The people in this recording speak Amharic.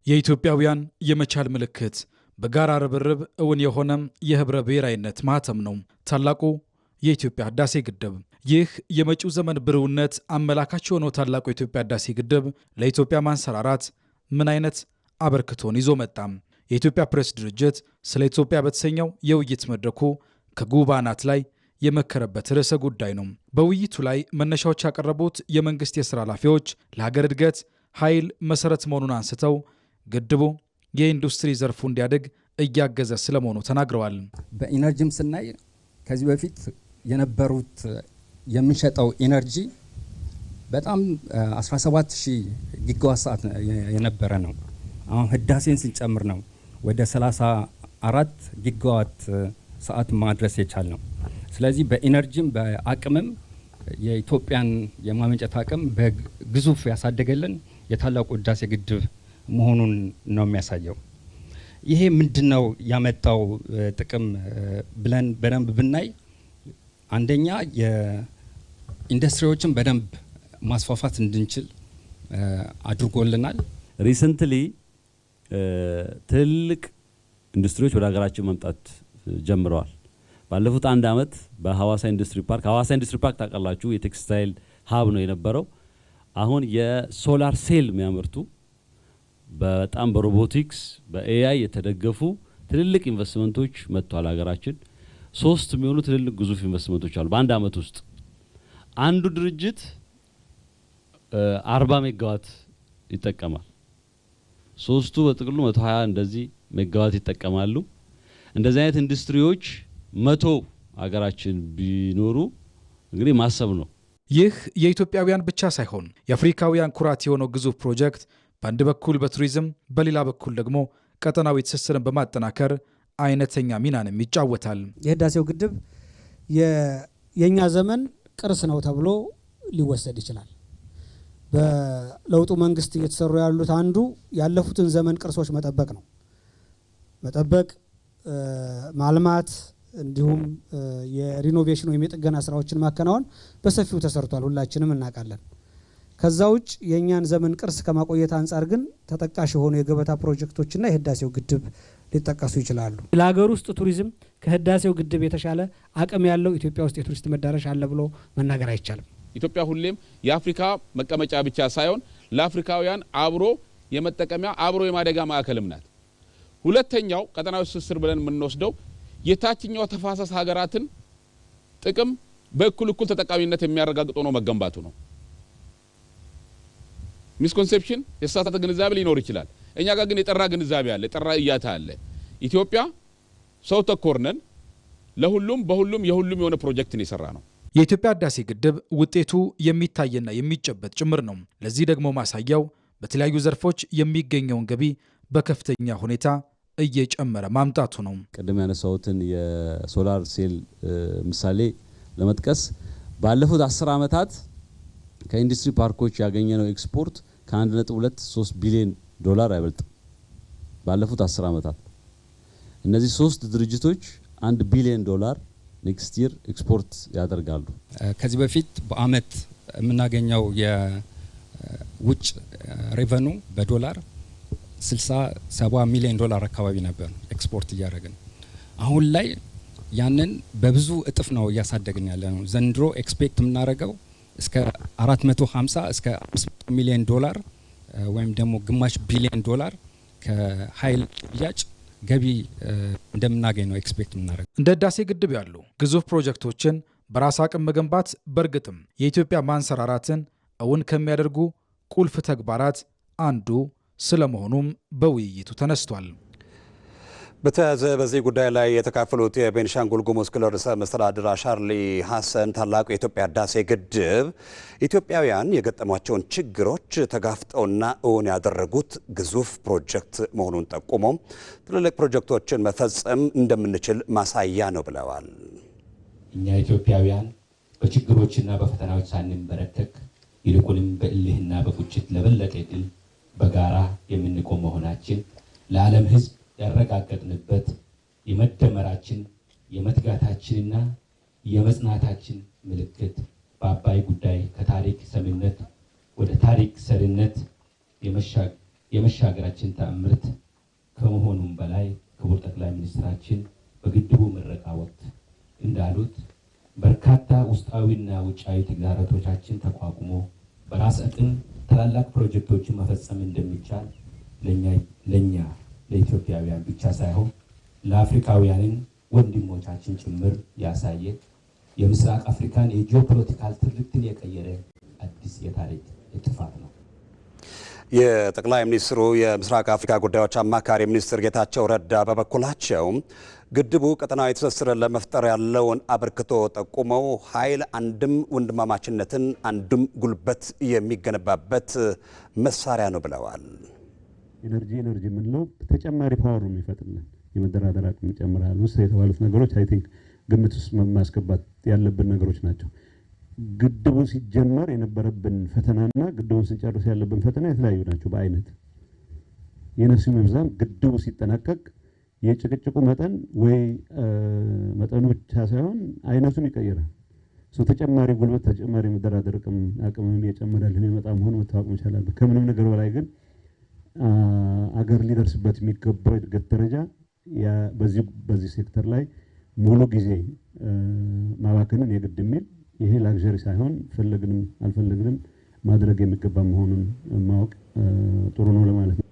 የኢትዮጵያውያን የመቻል ምልክት በጋራ ርብርብ እውን የሆነም የህብረ ብሔራዊነት ማህተም ነው ታላቁ የኢትዮጵያ ህዳሴ ግድብ። ይህ የመጪው ዘመን ብሩህነት አመላካች የሆነው ታላቁ የኢትዮጵያ ህዳሴ ግድብ ለኢትዮጵያ ማንሰራራት ምን አይነት አበርክቶን ይዞ መጣ? የኢትዮጵያ ፕሬስ ድርጅት ስለ ኢትዮጵያ በተሰኘው የውይይት መድረኩ ከጉባ አናት ላይ የመከረበት ርዕሰ ጉዳይ ነው። በውይይቱ ላይ መነሻዎች ያቀረቡት የመንግስት የሥራ ኃላፊዎች ለሀገር እድገት ኃይል መሰረት መሆኑን አንስተው ግድቡ የኢንዱስትሪ ዘርፉ እንዲያድግ እያገዘ ስለመሆኑ ተናግረዋል። በኢነርጂም ስናይ ከዚህ በፊት የነበሩት የምንሸጠው ኢነርጂ በጣም 17000 ጊጋዋት ሰዓት የነበረ ነው። አሁን ህዳሴን ስንጨምር ነው ወደ 34 ጊጋዋት ሰዓት ማድረስ የቻል ነው። ስለዚህ በኢነርጂም በአቅምም የኢትዮጵያን የማመንጨት አቅም በግዙፍ ያሳደገልን የታላቁ ህዳሴ ግድብ መሆኑን ነው የሚያሳየው። ይሄ ምንድነው ያመጣው ጥቅም ብለን በደንብ ብናይ አንደኛ የኢንዱስትሪዎችን በደንብ ማስፋፋት እንድንችል አድርጎልናል። ሪሰንትሊ ትልቅ ኢንዱስትሪዎች ወደ ሀገራችን መምጣት ጀምረዋል። ባለፉት አንድ አመት በሐዋሳ ኢንዱስትሪ ፓርክ ታውቃላችሁ፣ የቴክስታይል ሀብ ነው የነበረው። አሁን የሶላር ሴል የሚያመርቱ በጣም በሮቦቲክስ በኤአይ የተደገፉ ትልልቅ ኢንቨስትመንቶች መጥተዋል ሀገራችን። 3 የሚሆኑ ትልልቅ ግዙፍ ኢንቨስትመንቶች አሉ በአንድ አመት ውስጥ። አንዱ ድርጅት 40 ሜጋዋት ይጠቀማል። 3ቱ በጥቅሉ 120 እንደዚህ ሜጋዋት ይጠቀማሉ። እንደዚህ አይነት ኢንዱስትሪዎች 100 ሀገራችን ቢኖሩ እንግዲህ ማሰብ ነው። ይህ የኢትዮጵያውያን ብቻ ሳይሆን የአፍሪካውያን ኩራት የሆነው ግዙፍ ፕሮጀክት በአንድ በኩል በቱሪዝም በሌላ በኩል ደግሞ ቀጠናዊ ትስስርን በማጠናከር አይነተኛ ሚናንም ይጫወታል። የህዳሴው ግድብ የኛ ዘመን ቅርስ ነው ተብሎ ሊወሰድ ይችላል። በለውጡ መንግስት እየተሰሩ ያሉት አንዱ ያለፉትን ዘመን ቅርሶች መጠበቅ ነው። መጠበቅ፣ ማልማት እንዲሁም የሪኖቬሽን ወይም የጥገና ስራዎችን ማከናወን በሰፊው ተሰርቷል፣ ሁላችንም እናውቃለን። ከዛ ውጭ የኛን ዘመን ቅርስ ከማቆየት አንጻር ግን ተጠቃሽ የሆኑ የገበታ ፕሮጀክቶችና የህዳሴው ግድብ ሊጠቀሱ ይችላሉ። ለሀገር ውስጥ ቱሪዝም ከህዳሴው ግድብ የተሻለ አቅም ያለው ኢትዮጵያ ውስጥ የቱሪስት መዳረሻ አለ ብሎ መናገር አይቻልም። ኢትዮጵያ ሁሌም የአፍሪካ መቀመጫ ብቻ ሳይሆን ለአፍሪካውያን አብሮ የመጠቀሚያ አብሮ የማደጋ ማዕከልም ናት። ሁለተኛው ቀጠናዊ ትስስር ብለን የምንወስደው የታችኛው ተፋሰስ ሀገራትን ጥቅም በእኩል ተጠቃሚነት የሚያረጋግጥ ነው መገንባቱ ነው። ሚስኮንሴፕሽን የሳሳተ ግንዛቤ ሊኖር ይችላል። እኛ ጋር ግን የጠራ ግንዛቤ አለ፣ የጠራ እያታ አለ። ኢትዮጵያ ሰው ተኮር ነን። ለሁሉም በሁሉም የሁሉም የሆነ ፕሮጀክት ነው የሰራ ነው። የኢትዮጵያ ህዳሴ ግድብ ውጤቱ የሚታየና የሚጨበጥ ጭምር ነው። ለዚህ ደግሞ ማሳያው በተለያዩ ዘርፎች የሚገኘውን ገቢ በከፍተኛ ሁኔታ እየጨመረ ማምጣቱ ነው። ቀደም ያነሳሁትን የሶላር ሴል ምሳሌ ለመጥቀስ ባለፉት 10 አመታት ከኢንዱስትሪ ፓርኮች ያገኘነው ኤክስፖርት ከ1.23 ቢሊዮን ዶላር አይበልጥም። ባለፉት 10 አመታት እነዚህ 3 ድርጅቶች 1 ቢሊዮን ዶላር ኔክስት ይር ኤክስፖርት ያደርጋሉ። ከዚህ በፊት በአመት የምናገኘው የውጭ ሬቨኑ በዶላር 60-70 ሚሊዮን ዶላር አካባቢ ነበር ኤክስፖርት እያደረግን። አሁን ላይ ያንን በብዙ እጥፍ ነው እያሳደግን ያለ ነው። ዘንድሮ ኤክስፔክት የምናደርገው እስከ 450 እስከ 500 ሚሊዮን ዶላር ወይም ደግሞ ግማሽ ቢሊዮን ዶላር ከኃይል ሽያጭ ገቢ እንደምናገኝ ነው ኤክስፔክት የምናደርገው። እንደ ህዳሴ ግድብ ያሉ ግዙፍ ፕሮጀክቶችን በራስ አቅም መገንባት በእርግጥም የኢትዮጵያ ማንሰራራትን እውን ከሚያደርጉ ቁልፍ ተግባራት አንዱ ስለመሆኑም በውይይቱ ተነስቷል። በተያያዘ በዚህ ጉዳይ ላይ የተካፈሉት የቤኒሻንጉል ጉሙዝ ክልል ርዕሰ መስተዳድር አሻርሊ ሀሰን ታላቁ የኢትዮጵያ ህዳሴ ግድብ ኢትዮጵያውያን የገጠሟቸውን ችግሮች ተጋፍጠውና እውን ያደረጉት ግዙፍ ፕሮጀክት መሆኑን ጠቁሞ ትልልቅ ፕሮጀክቶችን መፈጸም እንደምንችል ማሳያ ነው ብለዋል። እኛ ኢትዮጵያውያን በችግሮችና በፈተናዎች ሳንበረከክ ይልቁንም በእልህና በፉጭት ለበለጠ ድል በጋራ የምንቆም መሆናችን ለዓለም ህዝብ ያረጋገጥንበት የመደመራችን የመትጋታችንና የመጽናታችን ምልክት በአባይ ጉዳይ ከታሪክ ሰሚነት ወደ ታሪክ ሰሪነት የመሻገራችን ተአምርት ከመሆኑም በላይ ክቡር ጠቅላይ ሚኒስትራችን በግድቡ ምረቃ ወቅት እንዳሉት በርካታ ውስጣዊና ውጫዊ ተግዳሮቶቻችን ተቋቁሞ በራስ አቅም ታላላቅ ፕሮጀክቶችን መፈጸም እንደሚቻል ለኛ ለኢትዮጵያውያን ብቻ ሳይሆን ለአፍሪካውያንን ወንድሞቻችን ጭምር ያሳየ የምስራቅ አፍሪካን የጂኦፖለቲካል ትርክትን የቀየረ አዲስ የታሪክ ጥፋት ነው። የጠቅላይ ሚኒስትሩ የምስራቅ አፍሪካ ጉዳዮች አማካሪ ሚኒስትር ጌታቸው ረዳ በበኩላቸው ግድቡ ቀጠናዊ ትስስርን ለመፍጠር ያለውን አበርክቶ ጠቁመው ኃይል አንድም ወንድማማችነትን አንዱም ጉልበት የሚገነባበት መሳሪያ ነው ብለዋል። ኤነርጂ የምንለው ተጨማሪ ፓወር ነው የሚፈጥርልን፣ የመደራደር አቅም ይጨምራል። ውስጥ የተባሉት ነገሮች አይ ቲንክ ግምት ውስጥ ማስገባት ያለብን ነገሮች ናቸው። ግድቡ ሲጀመር የነበረብን ፈተናና ግድቡን ስንጨርስ ያለብን ፈተና የተለያዩ ናቸው በአይነት። የነሱ መብዛም ግድቡ ሲጠናቀቅ የጭቅጭቁ መጠን ወይ መጠኑ ብቻ ሳይሆን አይነቱም ይቀየራል። ተጨማሪ ጉልበት ተጨማሪ መደራደር አቅም እየጨመረልን የመጣ መሆኑ መታወቅ መቻል አለበት። ከምንም ነገር በላይ ግን አገር ሊደርስበት የሚገባው እድገት ደረጃ በዚህ ሴክተር ላይ ሙሉ ጊዜ ማባከንን የግድ የሚል ይሄ ላግዠሪ ሳይሆን ፈለግንም አልፈለግንም ማድረግ የሚገባ መሆኑን ማወቅ ጥሩ ነው ለማለት ነው።